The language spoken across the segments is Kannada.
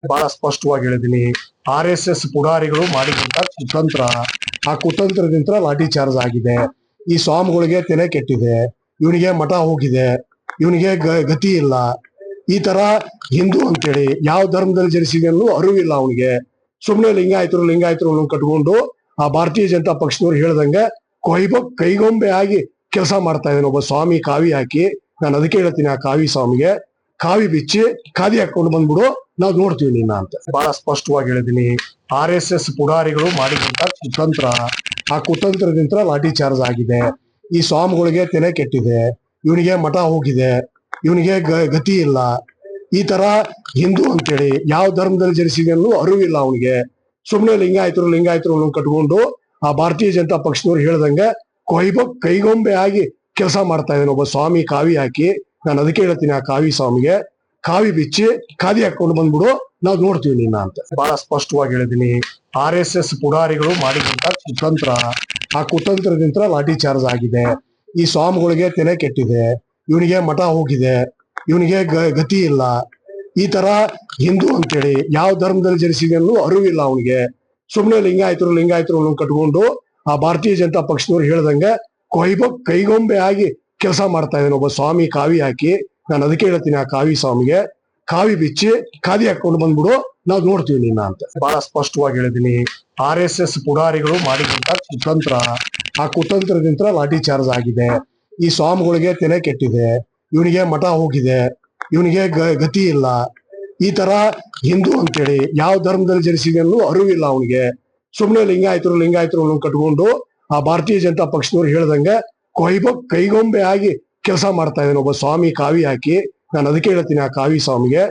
ಬಹಳ ಸ್ಪಷ್ಟವಾಗಿ ಹೇಳಿದೀನಿ. RSS ಪುಡಾರಿಗಳು ಮಾಡಿದಂತ ಕುತಂತ್ರ, ಆ ಕುತಂತ್ರದಿಂದ ಲಾಠಿ ಚಾರ್ಜ್ ಆಗಿದೆ. ಈ ಸ್ವಾಮಿಗಳಿಗೆ ತಲೆ ಕೆಟ್ಟಿದೆ, ಇವನಿಗೆ ಮಠ ಹೋಗಿದೆ, ಇವನಿಗೆ ಗತಿ ಇಲ್ಲ. ಈ ತರ ಹಿಂದೂ ಅಂತೇಳಿ ಯಾವ ಧರ್ಮದಲ್ಲಿ ಜನಿಸಿದೆಯಲ್ಲೂ ಅರಿವಿಲ್ಲ ಅವನಿಗೆ. ಸುಮ್ನೆ ಲಿಂಗಾಯತರು ಕಟ್ಕೊಂಡು ಆ ಭಾರತೀಯ ಜನತಾ ಪಕ್ಷದವ್ರು ಹೇಳ್ದಂಗೆ ಕೈಗೊಂಬೆ ಆಗಿ ಕೆಲಸ ಮಾಡ್ತಾ ಇದ್ದಾನೆ ಒಬ್ಬ ಸ್ವಾಮಿ. ಕಾವಿ ಹಾಕಿ, ನಾನು ಅದಕ್ಕೆ ಹೇಳ್ತೀನಿ, ಆ ಕಾವಿ ಸ್ವಾಮಿಗೆ ಕಾವಿ ಬಿಚ್ಚಿ ಖಾದಿ ಹಾಕೊಂಡು ಬಂದ್ಬಿಡು, ನಾವು ನೋಡ್ತೀವಿ ನಿನ್ನ ಅಂತ ಬಹಳ ಸ್ಪಷ್ಟವಾಗಿ ಹೇಳಿದೀನಿ. RSS ಪುಡಾರಿಗಳು ಮಾಡಿದಂತ ಕುತಂತ್ರ, ಆ ಕುತಂತ್ರದಿಂದ ಲಾಠಿ ಚಾರ್ಜ್ ಆಗಿದೆ. ಈ ಸ್ವಾಮಿಗಳಿಗೆ ತಲೆ ಕೆಟ್ಟಿದೆ, ಇವನಿಗೆ ಮಠ ಹೋಗಿದೆ, ಇವನಿಗೆ ಗತಿ ಇಲ್ಲ. ಈ ತರ ಹಿಂದೂ ಅಂತೇಳಿ ಯಾವ ಧರ್ಮದಲ್ಲಿ ಜನಿಸಿದೆಯಲ್ಲೂ ಅರಿವಿಲ್ಲ ಅವನಿಗೆ. ಸುಮ್ನೆ ಲಿಂಗಾಯತರು ಕಟ್ಕೊಂಡು ಆ ಭಾರತೀಯ ಜನತಾ ಪಕ್ಷದವ್ರು ಹೇಳ್ದಂಗೆ ಕೈಗೊಂಬೆ ಆಗಿ ಕೆಲಸ ಮಾಡ್ತಾ ಇದ್ದಾನೆ ಒಬ್ಬ ಸ್ವಾಮಿ. ಕಾವಿ ಹಾಕಿ, ನಾನು ಅದಕ್ಕೆ ಹೇಳ್ತೀನಿ, ಆ ಕಾವಿ ಸ್ವಾಮಿಗೆ ಕಾವಿ ಬಿಚ್ಚಿ ಖಾದಿ ಹಾಕೊಂಡು ಬಂದ್ಬಿಡು, ನಾವು ನೋಡ್ತೀವಿ ನಿನ್ನ ಅಂತ ಬಹಳ ಸ್ಪಷ್ಟವಾಗಿ ಹೇಳಿದೀನಿ. RSS ಪುಡಾರಿಗಳು ಮಾಡಿದಂತ ಕುತಂತ್ರ, ಆ ಕುತಂತ್ರದಿಂದ ಲಾಠಿ ಚಾರ್ಜ್ ಆಗಿದೆ. ಈ ಸ್ವಾಮಿಗಳಿಗೆ ತಲೆ ಕೆಟ್ಟಿದೆ, ಇವನಿಗೆ ಮಠ ಹೋಗಿದೆ, ಇವನಿಗೆ ಗತಿ ಇಲ್ಲ. ಈ ತರ ಹಿಂದೂ ಅಂತೇಳಿ ಯಾವ ಧರ್ಮದಲ್ಲಿ ಜನಿಸಿದೆಯಲ್ಲೂ ಅರಿವಿಲ್ಲ ಅವನಿಗೆ. ಸುಮ್ನೆ ಲಿಂಗಾಯತರು ಕಟ್ಕೊಂಡು ಆ ಭಾರತೀಯ ಜನತಾ ಪಕ್ಷದವ್ರು ಹೇಳ್ದಂಗೆ ಕೈಗೊಂಬೆ ಆಗಿ ಕೆಲಸ ಮಾಡ್ತಾ ಇದ್ದಾನೆ ಒಬ್ಬ ಸ್ವಾಮಿ. ಕಾವಿ ಹಾಕಿ, ನಾನು ಅದಕ್ಕೆ ಹೇಳ್ತೀನಿ, ಆ ಕಾವಿ ಸ್ವಾಮಿಗೆ ಕಾವಿ ಬಿಚ್ಚಿ ಖಾದಿ ಹಾಕೊಂಡು ಬಂದ್ಬಿಡು, ನಾವು ನೋಡ್ತೀವಿ ನಿನ್ನ ಅಂತ ಬಹಳ ಸ್ಪಷ್ಟವಾಗಿ ಹೇಳಿದೀನಿ. RSS ಪುಡಾರಿಗಳು ಮಾಡಿದಂತ ಕುತಂತ್ರ, ಆ ಕುತಂತ್ರದಿಂದ ಲಾಠಿ ಚಾರ್ಜ್ ಆಗಿದೆ. ಈ ಸ್ವಾಮಿಗಳಿಗೆ ತಲೆ ಕೆಟ್ಟಿದೆ, ಇವನಿಗೆ ಮಠ ಹೋಗಿದೆ, ಇವನಿಗೆ ಗತಿ ಇಲ್ಲ. ಈ ತರ ಹಿಂದೂ ಅಂತೇಳಿ ಯಾವ ಧರ್ಮದಲ್ಲಿ ಜನಿಸಿದೆಯಲ್ಲೂ ಅರಿವಿಲ್ಲ ಅವನಿಗೆ. ಸುಮ್ನೆ ಲಿಂಗಾಯತರು ಕಟ್ಕೊಂಡು ಆ ಭಾರತೀಯ ಜನತಾ ಪಕ್ಷದವ್ರು ಹೇಳ್ದಂಗೆ ಕೈಗೊಂಬೆ ಆಗಿ ಕೆಲಸ ಮಾಡ್ತಾ ಇದ್ದಾನೆ ಒಬ್ಬ ಸ್ವಾಮಿ. ಕಾವಿ ಹಾಕಿ, ನಾನು ಅದಕ್ಕೆ ಹೇಳ್ತೀನಿ, ಆ ಕಾವಿ ಸ್ವಾಮಿಗೆ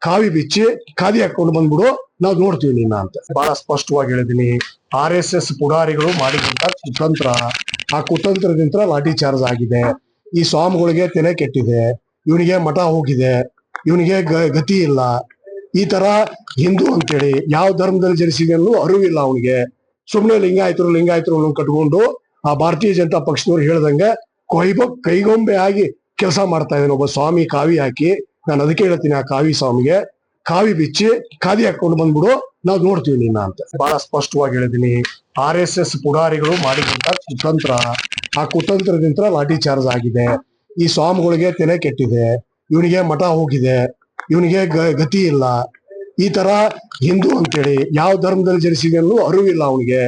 ಕಾವಿ ಬಿಚ್ಚಿ ಖಾದಿ ಹಾಕೊಂಡು ಬಂದ್ಬಿಡು, ನಾವು ನೋಡ್ತೀವಿ ನಿನ್ನ ಅಂತ ಬಹಳ ಸ್ಪಷ್ಟವಾಗಿ ಹೇಳಿದೀನಿ. RSS ಪುಡಾರಿಗಳು ಮಾಡಿದಂತ ಕುತಂತ್ರ, ಆ ಕುತಂತ್ರದಿಂದ ಲಾಠಿ ಚಾರ್ಜ್ ಆಗಿದೆ. ಈ ಸ್ವಾಮಿಗಳಿಗೆ ತಲೆ ಕೆಟ್ಟಿದೆ, ಇವನಿಗೆ ಮಠ ಹೋಗಿದೆ, ಇವನಿಗೆ ಗತಿ ಇಲ್ಲ. ಈ ತರ ಹಿಂದೂ ಅಂತೇಳಿ ಯಾವ ಧರ್ಮದಲ್ಲಿ ಜನಿಸಿದೆಯಲ್ಲೂ ಅರಿವಿಲ್ಲ ಅವನಿಗೆ. ಸುಮ್ನೆ ಲಿಂಗಾಯತರು ಕಟ್ಕೊಂಡು ಆ ಭಾರತೀಯ ಜನತಾ ಪಕ್ಷದವ್ರು ಹೇಳ್ದಂಗೆ ಕೈಗೊಂಬೆ ಆಗಿ ಕೆಲಸ ಮಾಡ್ತಾ ಇದ್ದಾನೆ ಒಬ್ಬ ಸ್ವಾಮಿ. ಕಾವಿ ಹಾಕಿ, ನಾನು ಅದಕ್ಕೆ ಹೇಳ್ತೀನಿ, ಆ ಕಾವಿ ಸ್ವಾಮಿಗೆ ಕಾವಿ ಬಿಚ್ಚಿ ಖಾದಿ ಹಾಕೊಂಡು ಬಂದ್ಬಿಡು, ನಾವು ನೋಡ್ತೀವಿ ನಿನ್ನ ಅಂತ ಬಹಳ ಸ್ಪಷ್ಟವಾಗಿ ಹೇಳಿದೀನಿ. RSS ಪುಡಾರಿಗಳು ಮಾಡಿದಂತ ಕುತಂತ್ರ, ಆ ಕುತಂತ್ರದಿಂದ ಲಾಠಿ ಚಾರ್ಜ್ ಆಗಿದೆ. ಈ ಸ್ವಾಮಿಗಳಿಗೆ ತಲೆ ಕೆಟ್ಟಿದೆ, ಇವನಿಗೆ ಮಠ ಹೋಗಿದೆ, ಇವನಿಗೆ ಗತಿ ಇಲ್ಲ. ಈ ತರ ಹಿಂದೂ ಅಂತೇಳಿ ಯಾವ ಧರ್ಮದಲ್ಲಿ ಜನಿಸಿದೆಯಲ್ಲೂ ಅರಿವಿಲ್ಲ ಅವನಿಗೆ.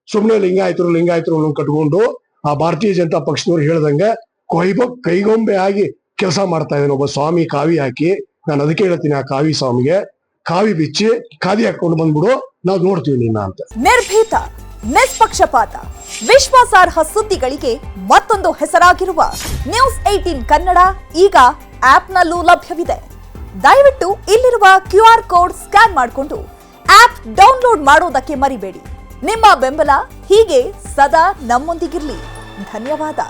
ಸುಮ್ನೆ ಲಿಂಗಾಯತರು ಕಟ್ಕೊಂಡು ಆ ಭಾರತೀಯ ಜನತಾ ಪಕ್ಷದವ್ರು ಹೇಳ್ದಂಗೆ ಕೈಗೊಂಬೆ ಆಗಿ ಕೆಲಸ ಮಾಡ್ತಾ ಇದ್ದಾನೆ ಒಬ್ಬ ಸ್ವಾಮಿ. ಕಾವಿ ಹಾಕಿ, ನಾನು ಅದಕ್ಕೆ ಹೇಳ್ತೀನಿ, ಆ ಕಾವಿ ಸ್ವಾಮಿಗೆ ಕಾವಿ ಬಿಚ್ಚಿ ಖಾದಿ ಹಾಕೊಂಡು ಬಂದ್ಬಿಡು, ನಾವು ನೋಡ್ತೀವಿ ನಿನ್ನ ಅಂತ ನಿರ್ಭೀತ, ನಿಷ್ಪಕ್ಷಪಾತ, ವಿಶ್ವಾಸಾರ್ಹ ಸುದ್ದಿಗಳಿಗೆ ಮತ್ತೊಂದು ಹೆಸರಾಗಿರುವ News18 ಕನ್ನಡ ಈಗ ಆಪ್ನಲ್ಲೂ ಲಭ್ಯವಿದೆ. ದಯವಿಟ್ಟು ಇಲ್ಲಿರುವ QR ಕೋಡ್ ಸ್ಕ್ಯಾನ್ ಮಾಡಿಕೊಂಡು ಆಪ್ ಡೌನ್ಲೋಡ್ ಮಾಡೋದಕ್ಕೆ ಮರಿಬೇಡಿ. ನಿಮ್ಮ ಬೆಂಬಲ ಹೀಗೆ ಸದಾ ನಮ್ಮೊಂದಿಗಿರಲಿ. ಧನ್ಯವಾದ.